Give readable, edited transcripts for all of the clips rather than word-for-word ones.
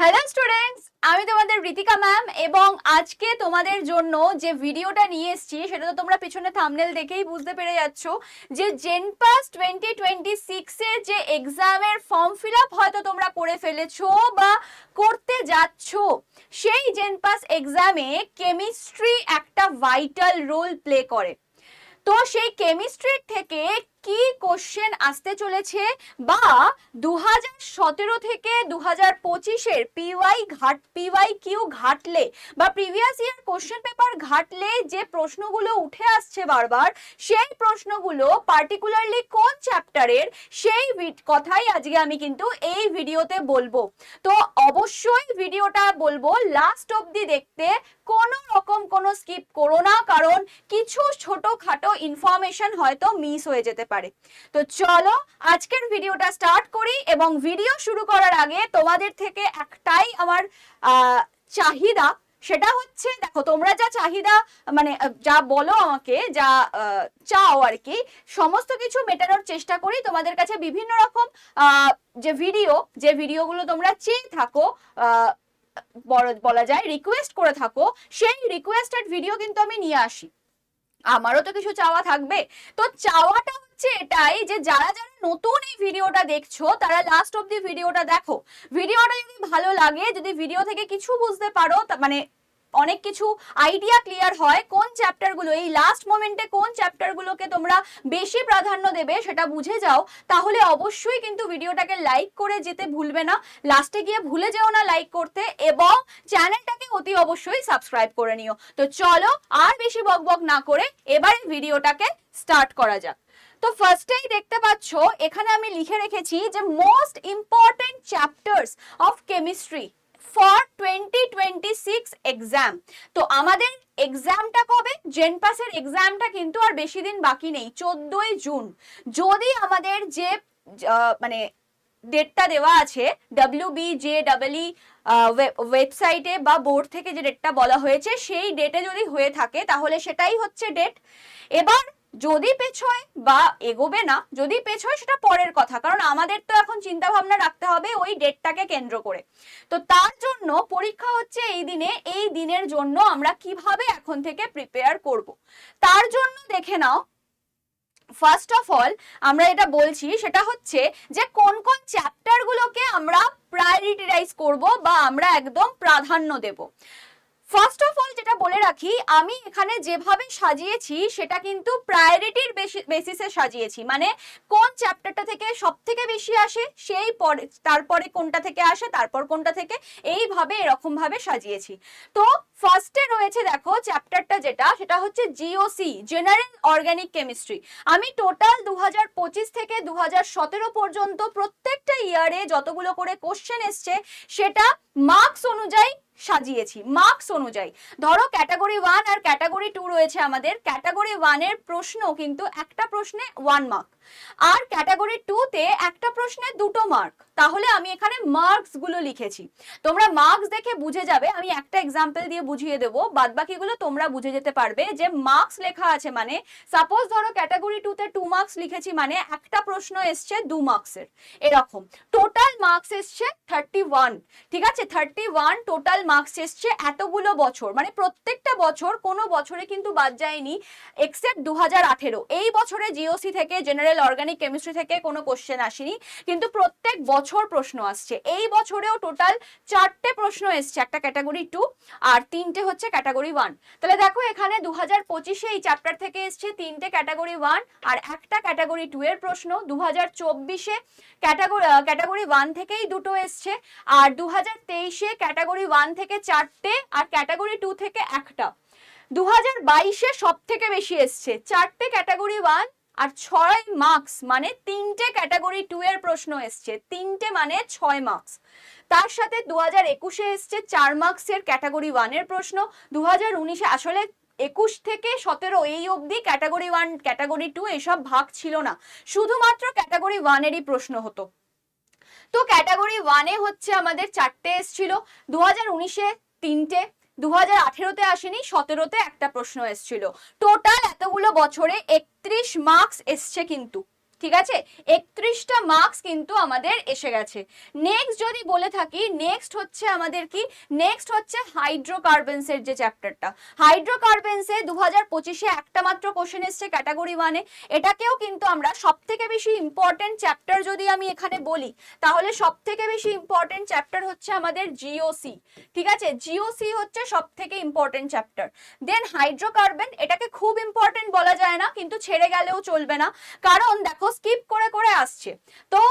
Hello students, আমি তোমাদের Ritika ma'am এবং আজকে তোমাদের জন্য যে ভিডিওটা নিয়ে এসেছি সেটা তো তোমরা পিছনে থাম্বনেল দেখেই বুঝতে পেরে যাচ্ছ যে জেনপাস 2026 এর যে এক্সামের ফর্ম ফিল আপ হয়তো তোমরা করে ফেলেছো বা করতে যাচ্ছ। সেই জেনপাস এক্সামে কেমিস্ট্রি একটা ভাইটাল রোল প্লে করে। তো সেই কেমিস্ট্রির থেকে কি কোশ্চেন আসতে চলেছে বা 2017 থেকে 2025 পিওয়াই কিউ ঘাটলে বা প্রিভিয়াস ইয়ার কোশ্চেন পেপার ঘাটলে যে প্রশ্নগুলো উঠে আসছে বারবার, সেই প্রশ্নগুলো পার্টিকুলারলি কোন চ্যাপ্টারের সেই কথাই আজকে আমি কিন্তু এই ভিডিওতে বলবো। তো অবশ্যই ভিডিওটা বলবো লাস্ট অবধি দেখতে, কোনো রকম কোনো স্কিপ করো না, কারণ কিছু ছোটখাটো ইনফরমেশন হয়তো মিস হয়ে যেতে পারে। তো চলো আজকের ভিডিওটা স্টার্ট করি এবং ভিডিও শুরু করার আগে তোমাদের থেকে একটাই আমার চাহিদা, সেটা হচ্ছে দেখো তোমরা যা চাহিদা মানে যা বলো আমাকে, যা চাও আর কি, সমস্ত কিছু মেটানোর চেষ্টা করি। তোমাদের কাছে বিভিন্ন রকম যে ভিডিওগুলো তোমরা চেয়ে থাকো, বলা যায় রিকোয়েস্ট করে থাকো, সেই রিকোয়েস্টেড ভিডিও কিন্তু আমি নিয়ে আসি। আমারও তো কিছু চাওয়া থাকবে। তো চাওয়াটা হচ্ছে এটাই যে যারা যারা নতুন এই ভিডিওটা দেখছো তারা লাস্ট অব্দি ভিডিওটা দেখো। ভিডিওটা যদি ভালো লাগে, যদি ভিডিও থেকে কিছু বুঝতে পারো, মানে অনেক কিছু আইডিয়া ক্লিয়ার হয় কোন চ্যাপ্টারগুলো এই লাস্ট মোমেন্টে কোন চ্যাপ্টারগুলোকে তোমরা বেশি প্রাধান্য দেবে সেটা বুঝে যাও, তাহলে অবশ্যই কিন্তু ভিডিওটাকে লাইক করে যেতে ভুলবে না। লাস্টে গিয়ে ভুলে যেও না লাইক করতে, এবং চ্যানেলটাকে অতি অবশ্যই সাবস্ক্রাইব করে নিও। তো চলো আর বেশি বকবক না করে এবারে ভিডিওটাকে স্টার্ট করা যাক। তো ফার্স্টেই দেখতে পাচ্ছ এখানে আমি লিখে রেখেছি যে most important chapters of chemistry for 2026 exam. তো আমাদের এক্সামটা কবে? জেনপাসের এক্সামটা কিন্তু আর বেশি দিন বাকি নেই, 14ই জুন। যদি আমাদের যে মানে ডেটটা দেওয়া আছে WBJEE ওয়েবসাইটে বা বোর্ড থেকে যে ডেটটা বলা হয়েছে সেই ডেটে যদি হয়ে থাকে তাহলে সেটাই হচ্ছে ডেট। এবার যদি পেছোয় বা এগোবে না, যদি পেছোয় সেটা পরের কথা, কারণ আমাদের তো এখন চিন্তা ভাবনা রাখতে হবে ওই ডেটটাকে কেন্দ্র করে। তো তার জন্য পরীক্ষা হচ্ছে এই দিনে, এই দিনের জন্য আমরা কিভাবে এখন থেকে প্রিপেয়ার করব, তার জন্য দেখে নাও। ফার্স্ট অফ অল আমরা এটা বলছি সেটা হচ্ছে যে কোন কোন চ্যাপ্টারগুলোকে আমরা প্রায়োরিটাইজ করব বা আমরা একদম প্রাধান্য দেব। ফার্স্ট অফ অল যেটা বলে রাখি, আমি এখানে যেভাবে সাজিয়েছি সেটা কিন্তু প্রায়োরিটির বেসিসে সাজিয়েছি, মানে কোন চ্যাপ্টারটা থেকে সব থেকে বেশি আসে সেই পরে, তারপরে কোনটা থেকে আসে, তারপর কোনটা থেকে, এইভাবে এরকম ভাবে সাজিয়েছি। তো ফার্স্টে রয়েছে দেখো চ্যাপ্টারটা যেটা, সেটা হচ্ছে জিওসি, জেনারেল অর্গানিক কেমিস্ট্রি। আমি টোটাল 2025 থেকে 2017 পর্যন্ত প্রত্যেকটা ইয়ারে যতগুলো করে কোশ্চেন এসছে সেটা মার্কস অনুযায়ী সাজিয়েছি। মার্কস অনুযায়ী ধরো ক্যাটাগরি 1 আর ক্যাটাগরি 2 রয়েছে আমাদের। ক্যাটাগরি 1 এর প্রশ্ন কিন্তু একটা প্রশ্নে 1 মার্ক, আর ক্যাটাগরি 2 তে একটা প্রশ্নে 2 মার্ক। তাহলে আমি এখানে মার্কস গুলো লিখেছি, তোমরা মার্কস দেখে বুঝে যাবে। আমি একটা এক্সাম্পল দিয়ে বুঝিয়ে দেবো, বাদ বাকিগুলো তোমরা বুঝে যেতে পারবে যে মার্কস লেখা আছে মানে সাপোজ ধরো ক্যাটাগরি 2 তে 2 মার্কস লিখেছি মানে একটা প্রশ্ন এসছে 2 মার্কসের, এরকম টোটাল মার্কস এসছে 31। ঠিক আছে, 31 টোটাল মার্কস এসছে এতগুলো বছর, মানে প্রত্যেকটা বছর, কোনো বছরে কিন্তু বাদ যায়নি এক্সেপ্ট 2018। এই বছরে জিওসি থেকে, জেনারেল অর্গানিক কেমিস্ট্রি থেকে কোনো কোশ্চেন আসেনি, কিন্তু প্রত্যেক বছর প্রশ্ন আসছে। এই বছরেও টোটাল 4টে প্রশ্ন এসছে, একটা ক্যাটাগরি 2 আর 3টে হচ্ছে ক্যাটাগরি 1। তাহলে দেখো এখানে 2025-এ এই চ্যাপ্টার থেকে এসছে 3টে ক্যাটাগরি 1 আর একটা ক্যাটাগরি 2 এর প্রশ্ন। 2024-এ ক্যাটাগরি 1 থেকেই 2টো এসছে, আর 2023-এ ক্যাটাগরি 1 থেকে 4টে আর ক্যাটাগরি 2 থেকে একটা। 2022-এ সব থেকে বেশি এসছে 4টে ক্যাটাগরি 1 আর 6 মার্কস, মানে 3টে ক্যাটাগরি 2 এর প্রশ্ন এসছে, 3টে মানে 6 মার্কস। তার সাথে 2021-এ এসছে 4 মার্কসের ক্যাটাগরি 1 এর প্রশ্ন। 2019-এ আসলে 21 থেকে 17 এই অবধি ক্যাটাগরি 1 ক্যাটাগরি 2 এসব ভাগ ছিল না, শুধুমাত্র ক্যাটাগরি 1 এরই প্রশ্ন হতো। তো ক্যাটাগরি 1-এ হচ্ছে আমাদের 4টে এসছিল, 2019-এ 3টে, 2018-তে আসেনি, 17-তে একটা প্রশ্ন এসছিল। টোটাল এতগুলো বছরে 31 মার্কস এসছে কিন্তু, ঠিক আছে, 31টা মার্কস কিন্তু আমাদের এসে গেছে। নেক্সট যদি বলে থাকি, নেক্সট হচ্ছে আমাদের কি, নেক্সট হচ্ছে হাইড্রোকার্বনসের যে চ্যাপ্টারটা। হাইড্রোকার্বনসে 2025-এ একটা মাত্র কোশ্চেন এসছে ক্যাটাগরি 1-এ। এটাকেও কিন্তু আমরা সবথেকে বেশি ইম্পর্টেন্ট চ্যাপ্টার যদি আমি এখানে বলি, তাহলে সবথেকে বেশি ইম্পর্টেন্ট চ্যাপ্টার হচ্ছে আমাদের জিওসি। ঠিক আছে, জিওসি হচ্ছে সবথেকে ইম্পর্টেন্ট চ্যাপ্টার। দেন হাইড্রোকার্বন, এটাকে খুব ইম্পর্টেন্ট বলা যায় না, কিন্তু ছেড়ে গেলেও চলবে না, কারণ দেখো স্কিপ করে করে আসছে। তো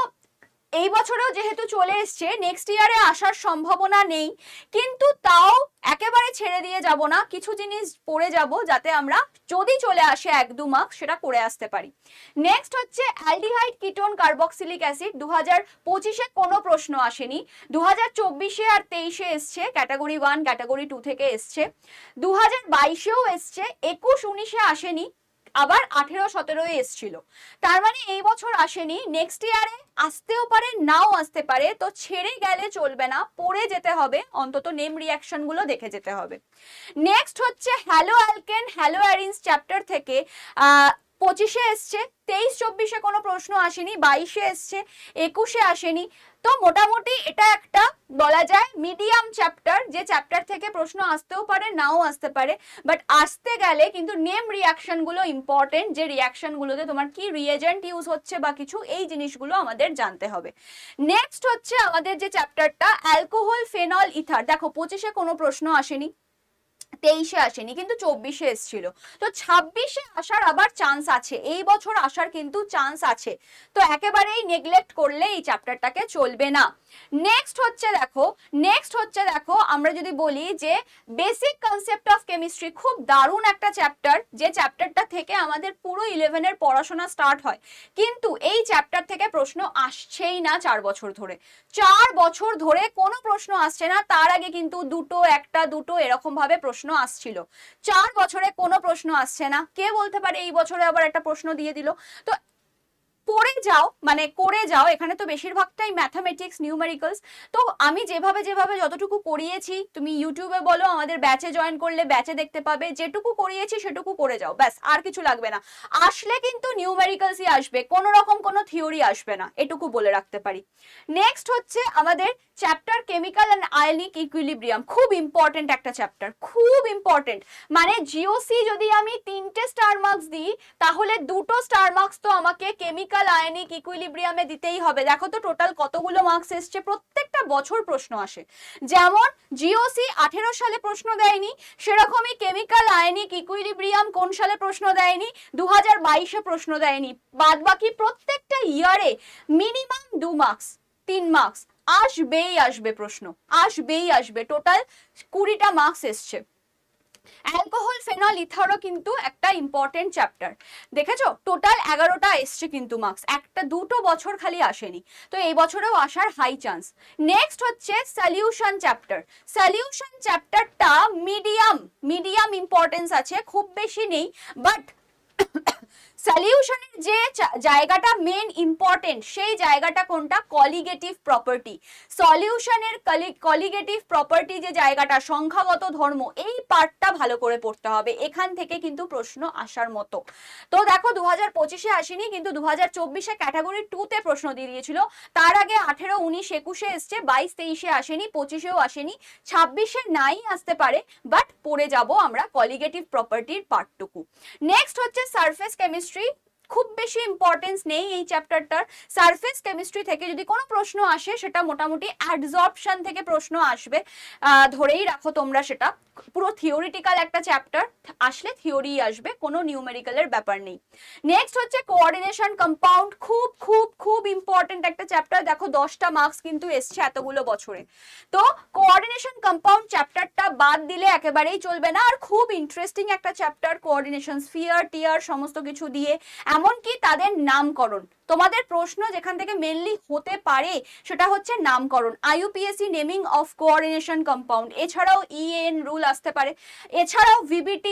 এই বছরেও যেহেতু চলে এসছে, নেক্সট ইয়ারে আসার সম্ভাবনা নেই, কিন্তু তাও একেবারে ছেড়ে দিয়ে যাব না, কিছু জিনিস পড়ে যাব যাতে আমরা যদি চলে আসে 1-2 মার্কস সেটা করে আসতে পারি। নেক্সট হচ্ছে অ্যালডিহাইড কিটোন কার্বক্সিলিক অ্যাসিড। 2025-এ কোনো প্রশ্ন আসেনি, 2024-এ আর 23-এ এসছে, ক্যাটাগরি 1 ক্যাটাগরি 2 থেকে এসছে, 2022-এও এসছে, 21-19-এ আসেনি, আবার 18-17-এ এসছিল। তার মানে এই বছর আসেনি, নেক্সট ইয়ারে আসতেও পারে নাও আসতে পারে, তো ছেড়ে গেলে চলবে না, পড়ে যেতে হবে, অন্তত নেম রিঅ্যাকশন গুলো দেখে যেতে হবে। নেক্সট হচ্ছে হ্যালো অ্যালকেন হ্যালো অ্যারিনস চ্যাপ্টার থেকে 25-এ এসছে, 23-24-এ কোনো প্রশ্ন আসেনি, 22-এ এসছে, 21-এ আসেনি। তো মোটামুটি এটা একটা বলা যায় মিডিয়াম চ্যাপ্টার, যে চ্যাপ্টার থেকে প্রশ্ন আসতেও পারে নাও আসতে পারে, বাট আসতে গেলে কিন্তু নেম রিঅ্যাকশন গুলো ইম্পর্টেন্ট, যে রিঅ্যাকশন গুলোতে তোমার কি রিয়েজেন্ট ইউজ হচ্ছে বা কিছু, এই জিনিসগুলো আমাদের জানতে হবে। নেক্সট হচ্ছে আমাদের যে চ্যাপ্টারটা অ্যালকোহল ফেনল ইথার। দেখো 25-এ কোনো প্রশ্ন আসেনি, 23-এ আসেনি, কিন্তু 24-এ এসেছিল, তো 26-এ আসার আবার চান্স আছে, এই বছর আসার কিন্তু চান্স আছে, তো একেবারেই নেগলেক্ট করলে এই চ্যাপ্টারটাকে চলবে না। নেক্সট হচ্ছে দেখো আমরা যদি বলি যে বেসিক কনসেপ্ট অফ কেমিস্ট্রি, খুব দারুণ একটা চ্যাপ্টার, যে চ্যাপ্টারটা থেকে আমাদের পুরো 11-এর পড়াশোনা স্টার্ট হয়, কিন্তু এই চ্যাপ্টার থেকে প্রশ্ন আসছেই না 4 বছর ধরে, 4 বছর ধরে কোনো প্রশ্ন আসছে না। তার আগে কিন্তু একটা দুটো এরকম ভাবে প্রশ্ন আসছিল, 4 বছরে কোনো প্রশ্ন আসছে না। কে বলতে পারে এই বছরে আবার একটা প্রশ্ন দিয়ে দিল? তো পড়ে যাও, মানে করে যাও, এখানে তো বেশিরভাগটাই ম্যাথামেটিক্স নিউমেরিক্যালস। তো আমি যেভাবে যতটুকু করিয়েছি, তুমি ইউটিউবে বলো, আমাদের ব্যাচে জয়েন করলে ব্যাচে দেখতে পাবে, যেটুকু করিয়েছি সেটুকু করে যাও, ব্যাস, আর কিছু লাগবে না। আসলে কিন্তু নিউমেরিক্যালসই আসবে, কোনো রকম কোনো থিওরি আসবে না, এটুকু বলে রাখতে পারি। নেক্সট হচ্ছে আমাদের chapter chemical and ionic equilibrium, খুব ইম্পর্টেন্ট একটা চ্যাপ্টার, খুব ইম্পর্টেন্ট। মানে জিওসি যদি আমি 3টে স্টার মার্কস দিই, তাহলে 2টো স্টার মার্কস তো আমাকে কেমিক্যাল আয়নিক ইকুইলিব্রিয়ামে দিতেই হবে। দেখো তো টোটাল কতগুলো মার্কস এসছে, প্রত্যেকটা বছর প্রশ্ন আসে। যেমন জিওসি 18 সালে প্রশ্ন দেয়নি, সেরকমই কেমিক্যাল আয়নিক ইকুইলিব্রিয়াম কোন সালে প্রশ্ন দেয়নি, 2022-এ প্রশ্ন দেয়নি। বাদ বাকি প্রত্যেকটা ইয়ারে মিনিমাম 2 মার্কস 3 মার্কস আসবে, প্রশ্ন আসবে, টোটাল 20টা মার্কস এসছে। অ্যালকোহল ফেনল ইথারও কিন্তু একটা ইম্পর্টেন্ট চ্যাপ্টার, দেখেছো টোটাল 11টা এসছে কিন্তু মার্কস, একটা দুটো বছর খালি আসেনি, তো এই বছরেও আসার হাই চান্স। নেক্সট হচ্ছে সলিউশন চ্যাপ্টারটা মিডিয়াম ইম্পর্টেন্স আছে, খুব বেশি নেই, বাট সলিউশনের যে জায়গাটা মেন ইম্পর্টেন্ট, সেই জায়গাটা কোনটা, কলিগেটিভ প্রপার্টি। সলিউশনের কলিগেটিভ প্রপার্টি যে জায়গাটা, সংখ্যাগত ধর্ম, এই পার্টটা ভালো করে পড়তে হবে, এখান থেকে কিন্তু প্রশ্ন আসার মতো। তো দেখো 2025-এ আসেনি, কিন্তু 2024-এ ক্যাটাগরি 2-তে প্রশ্ন দিয়ে দিয়েছিল, তার আগে 18, 19, 21-এ এসছে, 22, 23-এ আসেনি, 25-এও আসেনি, 26-এ নাই আসতে পারে, বাট পড়ে যাব আমরা কলিগেটিভ প্রপার্টির পার্টটুকু। নেক্সট হচ্ছে সারফেস কেমিস্ট্রি, খুব বেশি ইম্পর্টেন্স নেই এই চ্যাপ্টারটার। সারফেস কেমিস্ট্রি থেকে যদি কোনো প্রশ্ন আসে, সেটা মোটামুটি অ্যাডজর্পশন থেকে প্রশ্ন আসবে, ধরেই রাখো তোমরা, সেটা পুরো থিওরিটিক্যাল একটা চ্যাপ্টার, আসলে থিওরি আসবে, কোনো নিউমেরিক্যালের ব্যাপার নেই। নেক্সট হচ্ছে কোঅর্ডিনেশন কম্পাউন্ড, খুব ইম্পর্টেন্ট একটা চ্যাপ্টার, দেখো 10টা মার্কস কিন্তু এসছে এতগুলো বছরে। তো কোঅর্ডিনেশন কম্পাউন্ড চ্যাপ্টারটা বাদ দিলে একেবারেই চলবে না, আর খুব ইন্টারেস্টিং একটা চ্যাপ্টার, কোঅর্ডিনেশন স্ফিয়ার টিয়ার সমস্ত কিছু দিয়ে, এমনকি তাদের নামকরণ, তোমাদের প্রশ্ন যেখান থেকে মেনলি হতে পারে সেটা হচ্ছে নামকরণ, IUPAC naming of coordination compound, এছাড়াও EAN রুল আসতে পারে, এছাড়াও VBT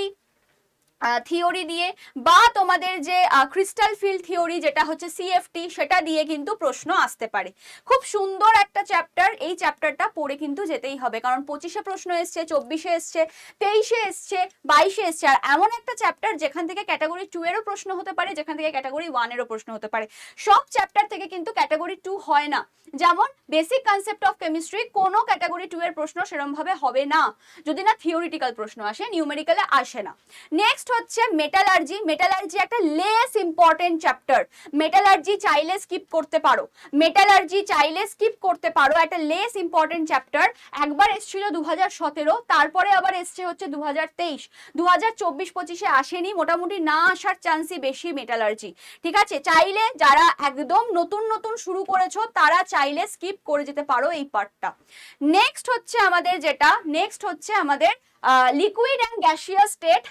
থিওরি দিয়ে, বা তোমাদের যে ক্রিস্টাল ফিল্ড থিওরি যেটা হচ্ছে সিএফটি, সেটা দিয়ে কিন্তু প্রশ্ন আসতে পারে। খুব সুন্দর একটা চ্যাপ্টার, এই চ্যাপ্টারটা পড়ে কিন্তু যেতেই হবে, কারণ 25-এ প্রশ্ন এসছে, 24-এ এসছে, 23-এ এসছে, 22-এ এসছে, আর এমন একটা চ্যাপ্টার যেখান থেকে ক্যাটাগরি 2 এরও প্রশ্ন হতে পারে, যেখান থেকে ক্যাটাগরি 1 এরও প্রশ্ন হতে পারে। সব চ্যাপ্টার থেকে কিন্তু ক্যাটাগরি 2 হয় না, যেমন বেসিক কনসেপ্ট অফ কেমিস্ট্রি কোনো ক্যাটাগরি 2 এর প্রশ্ন সেরকম ভাবে হবে না, যদি না থিওরিটিক্যাল প্রশ্ন আসে, নিউমেরিক্যালে আসে না। নেক্সট হচ্ছে মেটালার্জি। মেটালার্জি একটা লেস ইম্পর্টেন্ট চ্যাপ্টার, মেটালার্জি চাইলে স্কিপ করতে পারো, মেটালার্জি চাইলে স্কিপ করতে পারো, একটা লেস ইম্পর্টেন্ট চ্যাপ্টার। একবার এসেছিল 2017, তারপরে আবার এসছে হচ্ছে 2023, 2024-25-এ আসেনি, মোটামুটি না আসার চান্সই বেশি মেটালার্জি। ঠিক আছে, চাইলে যারা একদম নতুন নতুন শুরু করেছো তারা চাইলে স্কিপ করে যেতে পারো এই পার্টটা। নেক্সট হচ্ছে আমাদের লিকুইড অ্যান্ড গ্যাসিয়াস স্টেট,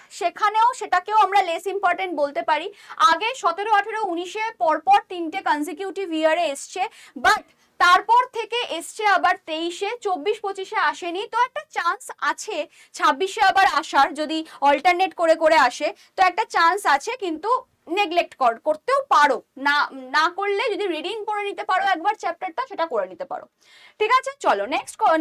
সেটাকেও আমরা লেস ইম্পর্টেন্ট বলতে পারি। আগে 17, 18, 19-এ পরপর 3টে কনজিকিউটিভ ইয়ারে এসছে, বাট তারপর থেকে এসছে আবার 23-এ, 24-25-এ আসেনি, তো একটা চান্স আছে 26-এ আবার আসার, যদি অল্টারনেট করে করে আসে তো একটা চান্স আছে, কিন্তু নেগলেক্ট করতেও পারো, না না করলে যদি রিডিং করে নিতে পারো একবার চ্যাপ্টারটা, সেটা করে নিতে পারো। ঠিক আছে, চলো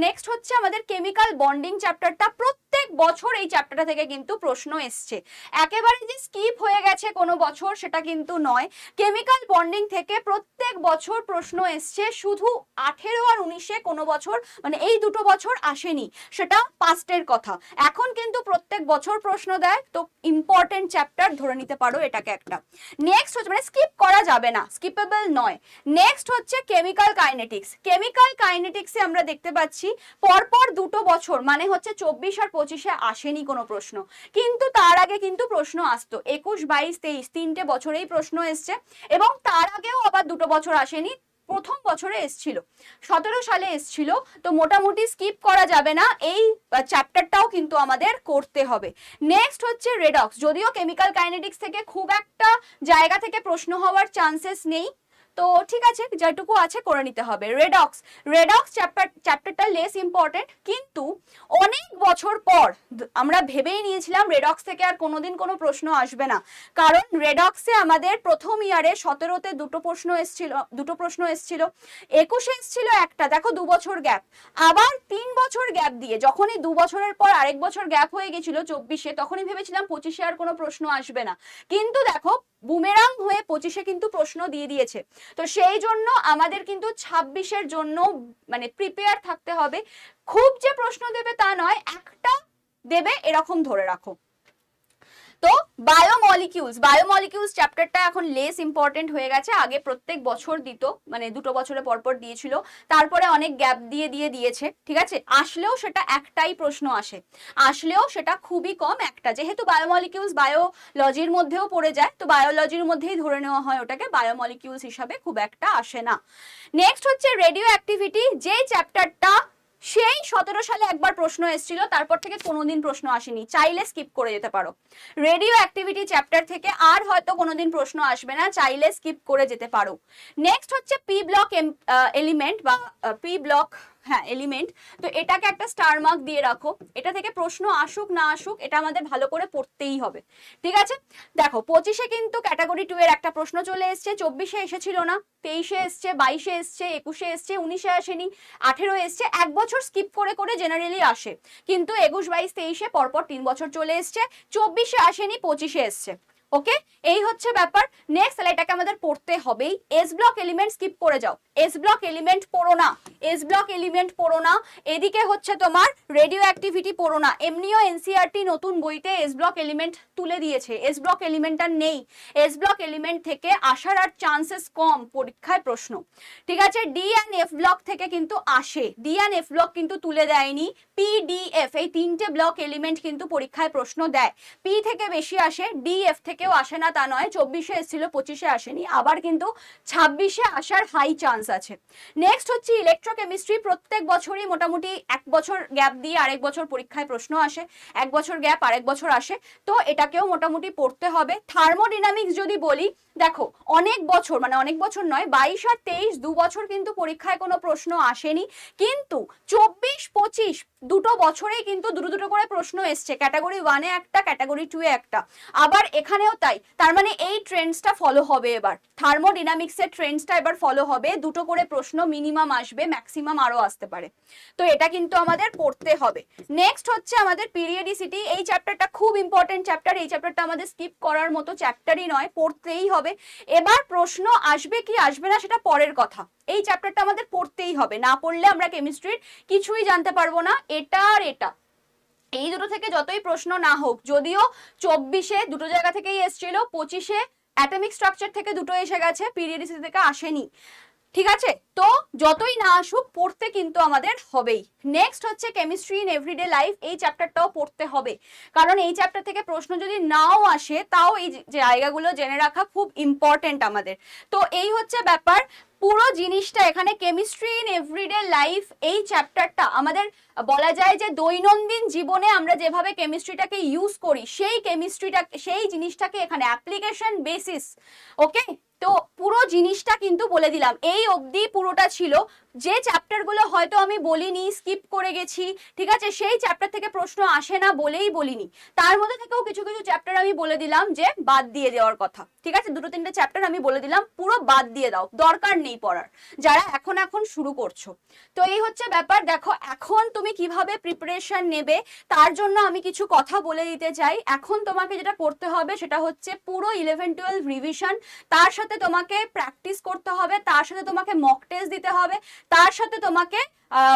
নেক্সট হচ্ছে আমাদের কেমিক্যাল বন্ডিং চ্যাপ্টারটা। প্রত্যেক বছর এই চ্যাপ্টারটা থেকে কিন্তু প্রশ্ন এসছে, একেবারে যে স্কিপ হয়ে গেছে কোনো বছর সেটা কিন্তু নয়। কেমিক্যাল বন্ডিং থেকে প্রত্যেক বছর প্রশ্ন এসছে, শুধু 18 আর 19-এ কোনো বছর, মানে এই দুটো বছর আসেনি, সেটা পাস্টের কথা। এখন কিন্তু প্রত্যেক বছর প্রশ্ন দেয়, তো ইম্পর্টেন্ট চ্যাপ্টার ধরে নিতে পারো এটাকে একটা। নেক্সট হচ্ছে, মানে স্কিপ করা যাবে না, স্কিপেবল নয়। নেক্সট হচ্ছে কেমিক্যাল কাইনেটিক্স। কেমিক্যাল কাইনেটিক্সে আমরা দেখতে পাচ্ছি পরপর দুটো বছর, মানে হচ্ছে 24 আর 25-এ আসেনি কোনো প্রশ্ন, কিন্তু তার আগে কিন্তু প্রশ্ন আসতো 21, 22, 23, 3টে বছরেই প্রশ্ন এসছে, এবং তার আগেও আবার দুটো বছর আসেনি, প্রথম বছরে এসছিল 17 সালে এসছিল, তো মোটামুটি স্কিপ করা যাবে না, এই চ্যাপ্টারটাও কিন্তু আমাদের করতে হবে। নেক্সট হচ্ছে রেডক্স। যদিও কেমিক্যাল কাইনেটিক্স থেকে খুব একটা জায়গা থেকে প্রশ্ন হওয়ার চান্সেস নেই, তো ঠিক আছে, যেটুকু আছে করে নিতে হবে। রেডক্স চ্যাপ্টারটা লেস ইম্পর্টেন্ট, কিন্তু অনেক বছর পর আমরা ভেবেই নিয়েছিলাম রেডক্স থেকে আর কোনোদিন কোনো প্রশ্ন আসবে না, কারণ রেডক্সে আমাদের প্রথম ইয়ারে 17-তে দুটো প্রশ্ন এসছিল, 21-এ এসছিল একটা, দেখো 2 বছর গ্যাপ, আবার 3 বছর গ্যাপ দিয়ে, যখনই 2 বছরের পর আরেক বছর গ্যাপ হয়ে গেছিল 24-এ, তখনই ভেবেছিলাম 25-এ আর কোনো প্রশ্ন আসবে না, কিন্তু দেখো বুমেরাং হয়ে 25-এ কিন্তু প্রশ্ন দিয়ে দিয়েছে। তো সেই জন্য আমাদের কিন্তু 26-এর জন্য মানে প্রিপেয়ার থাকতে হবে, খুব যে প্রশ্ন দেবে তা নয়, একটা দেবে এরকম ধরে রাখো। তো বায়োমলিকিউলস চ্যাপ্টারটা এখন লেস ইম্পর্টেন্ট হয়ে গেছে, আগে প্রত্যেক বছর দিত, মানে দুটো বছরে পরপর দিয়েছিল, তারপরে অনেক গ্যাপ দিয়েছে, ঠিক আছে, আসলেও সেটা একটাই প্রশ্ন আসে, আসলেও সেটা খুবই কম একটা, যেহেতু বায়োমলিকিউলস বায়োলজির মধ্যেও পড়ে যায়, তো বায়োলজির মধ্যেই ধরে নেওয়া হয় ওটাকে, বায়োমলিকিউলস হিসাবে খুব একটা আসে না। নেক্সট হচ্ছে রেডিও অ্যাক্টিভিটি, যে চ্যাপ্টারটা সেই 17 সালে একবার প্রশ্ন এসেছিল, তারপর থেকে কোনোদিন প্রশ্ন আসেনি, চাইলে স্কিপ করে যেতে পারো। রেডিও অ্যাক্টিভিটি চ্যাপ্টার থেকে আর হয়তো কোনোদিন প্রশ্ন আসবে না, চাইলে স্কিপ করে যেতে পারো। নেক্সট হচ্ছে পি ব্লক এলিমেন্ট বা পি ব্লক এলিমেন্ট, তো এটাকে একটা স্টার মার্ক দিয়ে রাখো, এটা থেকে প্রশ্ন আসুক না আসুক এটা আমাদের ভালো করে পড়তেই হবে। ঠিক আছে, দেখো 25-এ কিন্তু ক্যাটাগরি 2 এর একটা প্রশ্ন চলে এসছে, 24-এ এসেছিল না, 23-এ এসছে, 22-এ এসছে, 21-এ এসছে, 19-এ আসেনি, 18-এ এসছে, এক বছর স্কিপ করে করে জেনারেলি আসে, কিন্তু 21, 22, 23-এ পরপর 3 বছর চলে এসছে, 24-এ আসেনি, 25-এ এসছে। ওকে, এই হচ্ছে ব্যাপার। নেক্সট, তাহলে এটাকে আমাদের পড়তে হবেই। এস ব্লক এলিমেন্ট স্কিপ করে যাও, এস ব্লক এলিমেন্ট পড়ো না, এদিকে হচ্ছে তোমার রেডিও অ্যাক্টিভিটি পড়ো না, এমনিও এনসিইআরটি নতুন বইতে এস ব্লক এলিমেন্ট তুলে দিয়েছে, এস ব্লক এলিমেন্টটা নেই, এস ব্লক এলিমেন্ট থেকে আসার আর চান্সেস কম পরীক্ষায় প্রশ্ন। ঠিক আছে, ডি অ্যান্ড এফ ব্লক থেকে কিন্তু আসে, ডি অ্যান্ড এফ ব্লক কিন্তু তুলে দেয়নি, পি ডি এফ এই 3টে ব্লক এলিমেন্ট কিন্তু পরীক্ষায় প্রশ্ন দেয়, পি থেকে বেশি আসে, ডি এফ থেকেও আসে না তা নয়, 24-এ এসেছিল, 25-এ আসেনি, আবার কিন্তু 26-এ আসার হাই চান্স আছে। নেক্সট হচ্ছে ইলেকট্রোকেমিস্ট্রি, প্রত্যেক বছরই মোটামুটি এক বছর গ্যাপ দিয়ে আরেক বছর পরীক্ষায় প্রশ্ন আসে, এক বছর গ্যাপ আরেক বছর আসে, তো এটাকেও মোটামুটি পড়তে হবে। থার্মোডিনামিক্স যদি বলি, দেখো অনেক বছর, মানে অনেক বছর নয়, 22 আর 23 দু বছর কিন্তু পরীক্ষায় কোনো প্রশ্ন আসেনি, কিন্তু 24-25 দুটো বছরেই কিন্তু দুটো দুটো করে প্রশ্ন এসছে, ক্যাটাগরি 1-এ একটা, ক্যাটাগরি 2-এ একটা, আবার এখানেও তাই। তার মানে এই ট্রেন্ডসটা ফলো হবে এবার, থার্মোডিনামিক্সের ট্রেন্ডসটা এবার ফলো হবে, দুটো করে প্রশ্ন মিনিমাম আসবে, ম্যাক্সিমাম আরো আসতে পারে। তো এটা কিন্তু আমাদের পড়তে হবে। নেক্সট হচ্ছে আমাদের পিরিয়ডিসিটি। এই চ্যাপ্টারটা খুব ইম্পর্টেন্ট চ্যাপ্টার, এই চ্যাপ্টারটা আমাদের স্কিপ করার মতো চ্যাপ্টারই নয়, পড়তেই হবে। এবার প্রশ্ন আসবে কি আসবে না সেটা পরের কথা, এই চ্যাপ্টারটা আমাদের পড়তেই হবে, না পড়লে আমরা কেমিস্ট্রির কিছুই জানতে পারবো না। এটা আর এটা, এই দুটো থেকে যতই প্রশ্ন না হোক, যদিও 24-এ দুটো জায়গা থেকেই এসেছিল, 25-এ অ্যাটমিক স্ট্রাকচার থেকে দুটো এসে গেছে, পিরিয়ডিসিটি থেকে আসেনি, ঠিক আছে? তো যতই না আসুক পড়তে কিন্তু আমাদের হবেই। নেক্সট হচ্ছে কেমিস্ট্রি ইন এভরিডে লাইফ, এই চ্যাপ্টারটাও পড়তে হবে, কারণ এই চ্যাপ্টার থেকে প্রশ্ন যদি নাও আসে তাও এই জায়গাগুলো জেনে রাখা খুব ইম্পর্টেন্ট আমাদের। তো এই হচ্ছে ব্যাপার, পুরো জিনিসটা এখানে কেমিস্ট্রি ইন এভরিডে লাইফ এই চ্যাপ্টারটা আমাদের বলা যায় যে দৈনন্দিন জীবনে আমরা যেভাবে কেমিস্ট্রিটাকে ইউজ করি সেই কেমিস্ট্রিটা, সেই জিনিসটাকে এখানে অ্যাপ্লিকেশন বেসিস। ওকে, তো পুরো জিনিসটা কিন্তু বলে দিলাম, এই অবধি পুরোটা ছিল। যে চ্যাপ্টারগুলো হয়তো আমি বলিনি, স্কিপ করে গেছি, ঠিক আছে, সেই চ্যাপ্টার থেকে প্রশ্ন আসে না বলেই বলিনি, তার মধ্যে থেকেও কিছু কিছু চ্যাপ্টার আমি বলে দিলাম যে বাদ দিয়ে দেওয়ার কথা, ঠিক আছে, দুটো তিনটে চ্যাপ্টার আমি বলে দিলাম পুরো বাদ দিয়ে দাও, দরকার নেই পড়ার, যারা এখন শুরু করছো। তো এই হচ্ছে ব্যাপার। দেখো এখন তুমি কিভাবে প্রিপারেশন নেবে তার জন্য আমি কিছু কথা বলে দিতে চাই। এখন তোমাকে যেটা করতে হবে সেটা হচ্ছে পুরো 11-12 রিভিশন, তার সাথে তোমাকে প্র্যাকটিস করতে হবে, তার সাথে তোমাকে মক টেস্ট দিতে হবে, তার সাথে তোমাকে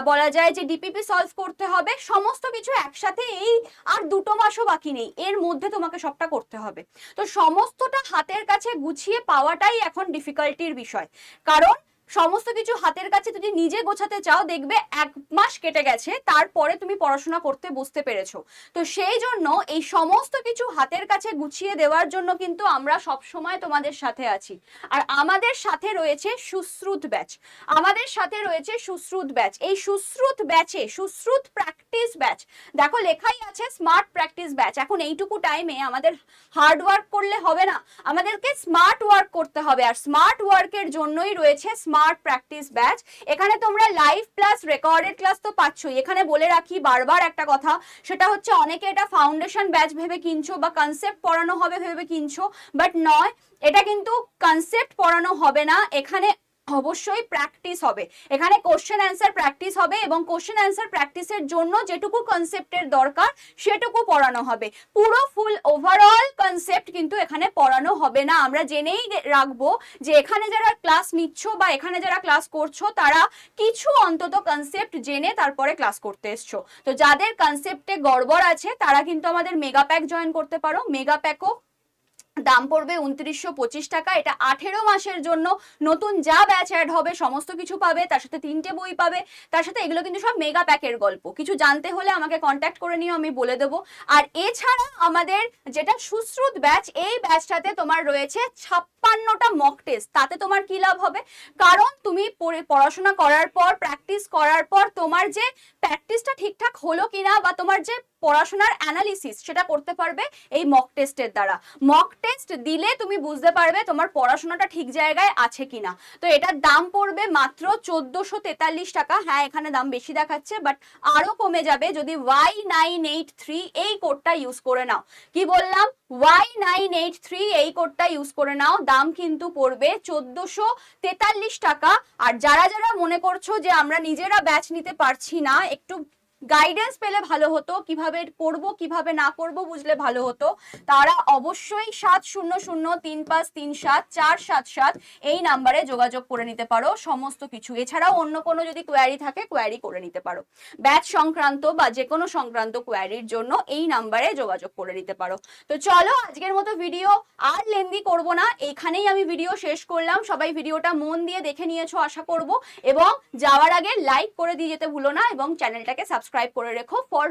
বলা যায় যে ডিপিপি সলভ করতে হবে, সমস্ত কিছু একসাথে। এই আর 2 মাসও বাকি নেই, এর মধ্যে তোমাকে সবটা করতে হবে। তো সমস্তটা হাতের কাছে গুছিয়ে পাওয়াটাই এখন ডিফিকাল্টির বিষয়, কারণ সমস্ত কিছু হাতের কাছে যদি নিজে গোছাতে চাও দেখবে 1 মাস কেটে গেছে, তারপরে তুমি পড়াশোনা করতে বুঝতে পেরেছো। তো সেই জন্য এই সমস্ত কিছু হাতের কাছে গুছিয়ে দেওয়ার জন্য কিন্তু আমরা সব সময় তোমাদের সাথে আছি। আর আমাদের সাথে রয়েছে সুশ্রুত ব্যাচ, আমাদের সাথে রয়েছে সুশ্রুত ব্যাচ। এই সুশ্রুত ব্যাচে, সুশ্রুত প্র্যাকটিস ব্যাচ, দেখো লেখাই আছে স্মার্ট প্র্যাকটিস ব্যাচ। এখন এইটুকু টাইমে আমাদের হার্ড ওয়ার্ক করলে হবে না, আমাদেরকে স্মার্ট ওয়ার্ক করতে হবে, আর স্মার্ট ওয়ার্কের জন্যই রয়েছে স্মার্ট প্র্যাকটিস ব্যাচ। এখানে তোমরা লাইভ প্লাস রেকর্ডেড ক্লাস তো পাচ্ছই। এখানে বলে রাখি বারবার একটা কথা, সেটা হচ্ছে অনেকে এটা ফাউন্ডেশন ব্যাচ ভেবে কিনছো বা কনসেপ্ট পড়ানো হবে ভেবে কিনছো, বাট নয়, এটা কিন্তু কনসেপ্ট পড়ানো হবে না, এখানে অবশ্যই প্র্যাকটিস হবে। এখানে কোশ্চেন অ্যান্সার প্র্যাকটিস হবে, এবং কোশ্চেন অ্যান্সার প্র্যাকটিসের জন্য যেটুকু কনসেপ্টের দরকার সেটুকু পড়ানো হবে। পুরো ফুল ওভারঅল কনসেপ্ট কিন্তু এখানে পড়ানো হবে না। আমরা জেনেই রাখবো যে এখানে যারা ক্লাস নিচ্ছ বা এখানে যারা ক্লাস করছো তারা কিছু অন্তত কনসেপ্ট জেনে তারপরে ক্লাস করতে এসছো। তো যাদের কনসেপ্টে গড়বড় আছে তারা কিন্তু আমাদের মেগা প্যাক জয়েন করতে পারো। মেগা প্যাকও দাম পড়বে 2925 টাকা। এটা 18 মাসের জন্য, নতুন যা ব্যাচ অ্যাড হবে সমস্ত কিছু পাবে, তার সাথে 3টে বই পাবে, তার সাথে এগুলো কিন্তু সব মেগা প্যাকের গল্প। কিছু জানতে হলে আমাকে কন্ট্যাক্ট করে নিও, আমি বলে দেবো। আর এছাড়া আমাদের যেটা সুশ্রুত ব্যাচ, এই ব্যাচটাতে তোমার রয়েছে 56টা মক টেস্ট। তাতে তোমার কি লাভ হবে, কারণ তুমি পড়াশোনা করার পর, প্র্যাকটিস করার পর তোমার যে প্র্যাকটিসটা ঠিকঠাক হলো কিনা বা তোমার যে পড়াশোনার অ্যানালিসিস সেটা করতে পারবে এই মক টেস্টের দ্বারা। মক টেস্ট দিলে তুমি বুঝতে পারবে তোমার পড়াশোনাটা ঠিক জায়গায় আছে কিনা। তো এটার দাম পড়বে মাত্র 1443 টাকা। হ্যাঁ, এখানে দাম বেশি দেখাচ্ছে, বাট আরো কমে যাবে যদি Y983 এই কোডটা ইউজ করে নাও। কি বললাম, Y983 এই কোডটা ইউজ করে নাও, দাম কিন্তু পড়বে 1443 টাকা। আর যারা যারা মনে করছো যে আমরা নিজেরা ব্যাচ নিতে পারছি না, একটু গাইডেন্স পেলে ভালো হতো, কিভাবে করব কিভাবে না করব বুঝলে ভালো হতো, তারা অবশ্যই 7003537477 এই নাম্বারে যোগাযোগ করে নিতে পারো সমস্ত কিছু। এছাড়াও অন্য কোনো যদি কোয়ারি থাকে কোয়ারি করে নিতে পারো, ব্যাচ সংক্রান্ত বা যে কোনো সংক্রান্ত কোয়ারির জন্য এই নাম্বারে যোগাযোগ করে নিতে পারো। তো চলো আজকের মতো ভিডিও আর লেন্দি করব না, এখানেই আমি ভিডিও শেষ করলাম। সবাই ভিডিওটা মন দিয়ে দেখে নিয়েছো আশা করব, এবং যাওয়ার আগে লাইক করে দিয়ে যেতে ভুলো না, এবং চ্যানেলটাকে সাবস্ক্রাইব সাবস্ক্রাইব করে রেখো ফর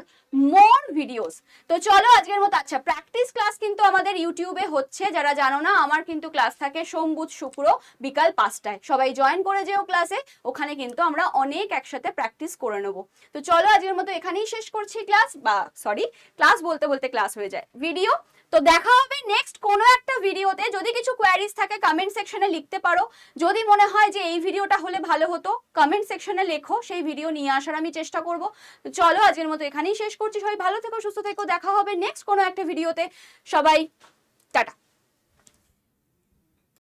মোর ভিডিওস। তো চলো আজকের মতো, আচ্ছা প্র্যাকটিস ক্লাস কিন্তু আমাদের ইউটিউবে হচ্ছে, যারা জানো না আমার কিন্তু ক্লাস থাকে সোম বুধ শুক্র বিকাল 5টায়, সবাই জয়েন করে যেও ক্লাসে, ওখানে কিন্তু আমরা অনেক একসাথে প্র্যাকটিস করে নেবো। তো চলো আজকের মতো এখানেই শেষ করছি ক্লাস, বা সরি ক্লাস বলতে বলতে ক্লাস হয়ে যায় ভিডিও। তো দেখা হবে নেক্সট কোনো একটা ভিডিওতে। যদি কিছু কোয়ারিজ থাকে কমেন্ট সেকশনে লিখতে পারো, যদি মনে হয় যে এই ভিডিওটা হলে ভালো হতো কমেন্ট সেকশনে লেখো, সেই ভিডিও নিয়ে আসার আমি চেষ্টা করব। তো চলো আজকের মতো এখানেই শেষ করছি, সবাই ভালো থেকো সুস্থ থেকো, দেখা হবে নেক্সট কোনো একটা ভিডিওতে, সবাই টাটা।